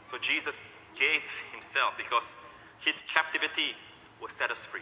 So Jesus gave himself because his captivity will set us free.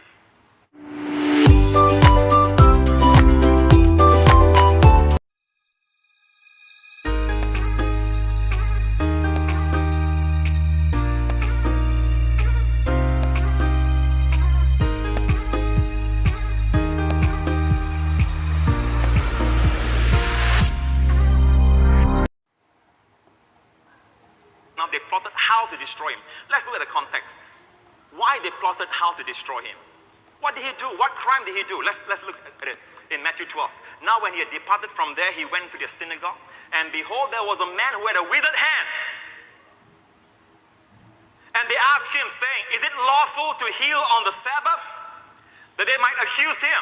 Now they plotted how to destroy him. Let's look at the context. Why they plotted how to destroy him. What did he do? What crime did he do? Let's look at it in Matthew 12. Now when he had departed from there, he went to the synagogue, and behold, there was a man who had a withered hand. And they asked him, saying, is it lawful to heal on the Sabbath? That they might accuse him.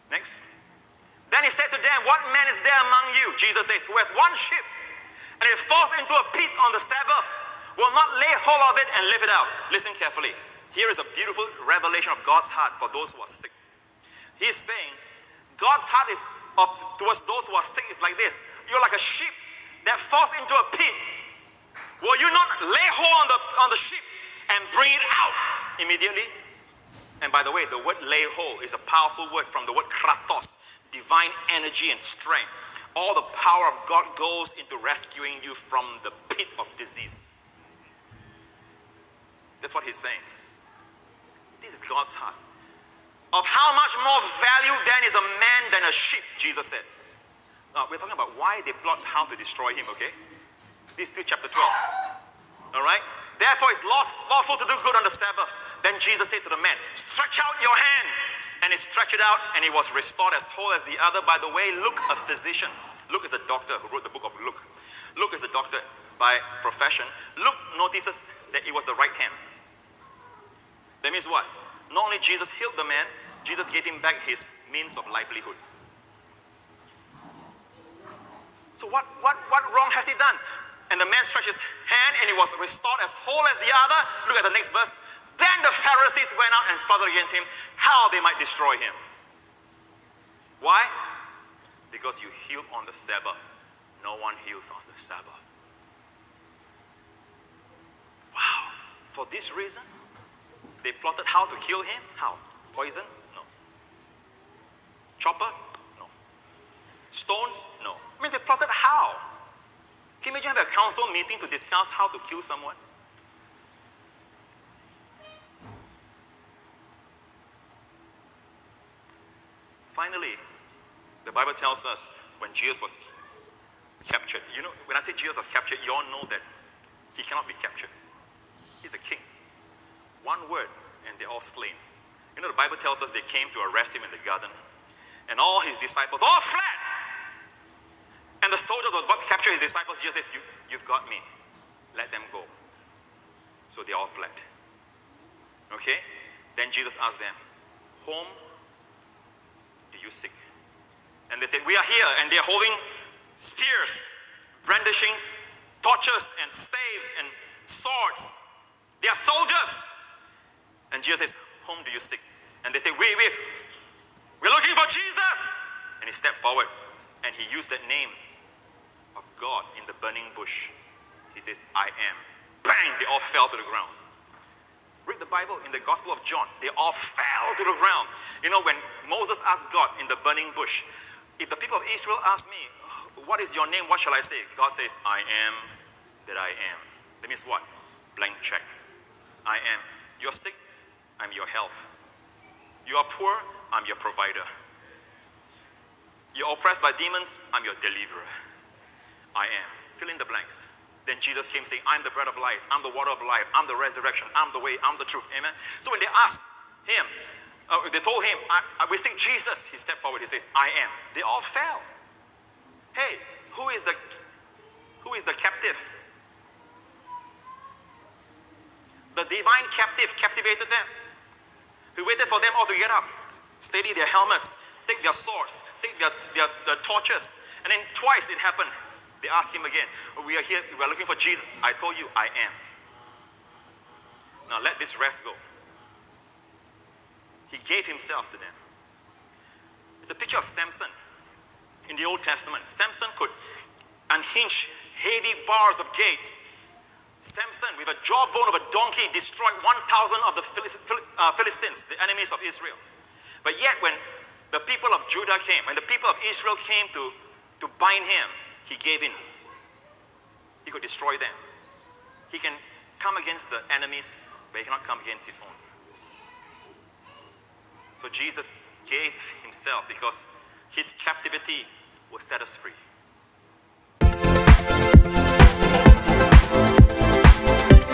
Next. Then he said to them, what man is there among you? Jesus says, who has one sheep, and it falls into a pit on the Sabbath, will not lay hold of it and lift it out. Listen carefully. Here is a beautiful revelation of God's heart for those who are sick. He's saying, God's heart is towards those who are sick is like this. You're like a sheep that falls into a pit. Will you not lay hold on the sheep and bring it out immediately? And by the way, the word lay hold is a powerful word from the word kratos, divine energy and strength. All the power of God goes into rescuing you from the pit of disease. That's what he's saying. This is God's heart. Of how much more value then is a man than a sheep, Jesus said. Now, we're talking about why they plot how to destroy him, okay? This is still chapter 12. All right? Therefore, it's lawful to do good on the Sabbath. Then Jesus said to the man, stretch out your hand. And he stretched it out, and he was restored as whole as the other. By the way, Luke, a physician. Luke is a doctor who wrote the book of Luke. Luke is a doctor by profession. Luke notices that it was the right hand. That means what? Not only Jesus healed the man, Jesus gave him back his means of livelihood. So what wrong has he done? And the man stretched his hand, and he was restored as whole as the other. Look at the next verse. Then the Pharisees went out and plotted against him how they might destroy him. Why? Because you healed on the Sabbath. No one heals on the Sabbath. Wow. For this reason, they plotted how to kill him. How? Poison? No. Chopper? No. Stones? No. I mean, they plotted how? Can you imagine having a council meeting to discuss how to kill someone? Finally, the Bible tells us when Jesus was captured. You know, when I say Jesus was captured, you all know that he cannot be captured. He's a king. One word, and they're all slain. You know, the Bible tells us they came to arrest him in the garden. And all his disciples all fled. And the soldiers was about to capture his disciples. Jesus says, you've got me. Let them go. So they all fled. Okay? Then Jesus asked them, whom do you seek? And they said, we are here. And they're holding spears, brandishing torches and staves and swords. They are soldiers. And Jesus says, whom do you seek? And they say, we're looking for Jesus. And he stepped forward and he used that name of God in the burning bush. He says, I am. Bang! They all fell to the ground. Read the Bible in the Gospel of John. They all fell to the ground. You know, when Moses asked God in the burning bush, if the people of Israel ask me, what is your name? What shall I say? God says, I am that I am. That means what? Blank check. I am. You're sick, I'm your health. You are poor, I'm your provider. You're oppressed by demons, I'm your deliverer. I am. Fill in the blanks. Then Jesus came saying, I'm the bread of life, I'm the water of life, I'm the resurrection, I'm the way, I'm the truth. Amen. So when they asked him, they told him, we seek Jesus, he stepped forward, he says, I am. They all fell. Hey, who is the captive? The divine captive captivated them. He waited for them all to get up, steady their helmets, take their swords, take their torches. And then twice it happened. They asked him again, we are here, we are looking for Jesus. I told you, I am. Now let this rest go. He gave himself to them. It's a picture of Samson in the Old Testament. Samson could unhinge heavy bars of gates. Samson, with a jawbone of a donkey, destroyed 1,000 of the Philistines, the enemies of Israel. But yet when the people of Judah came, when the people of Israel came to bind him, he gave in. He could destroy them. He can come against the enemies, but he cannot come against his own. So Jesus gave himself because his captivity will set us free.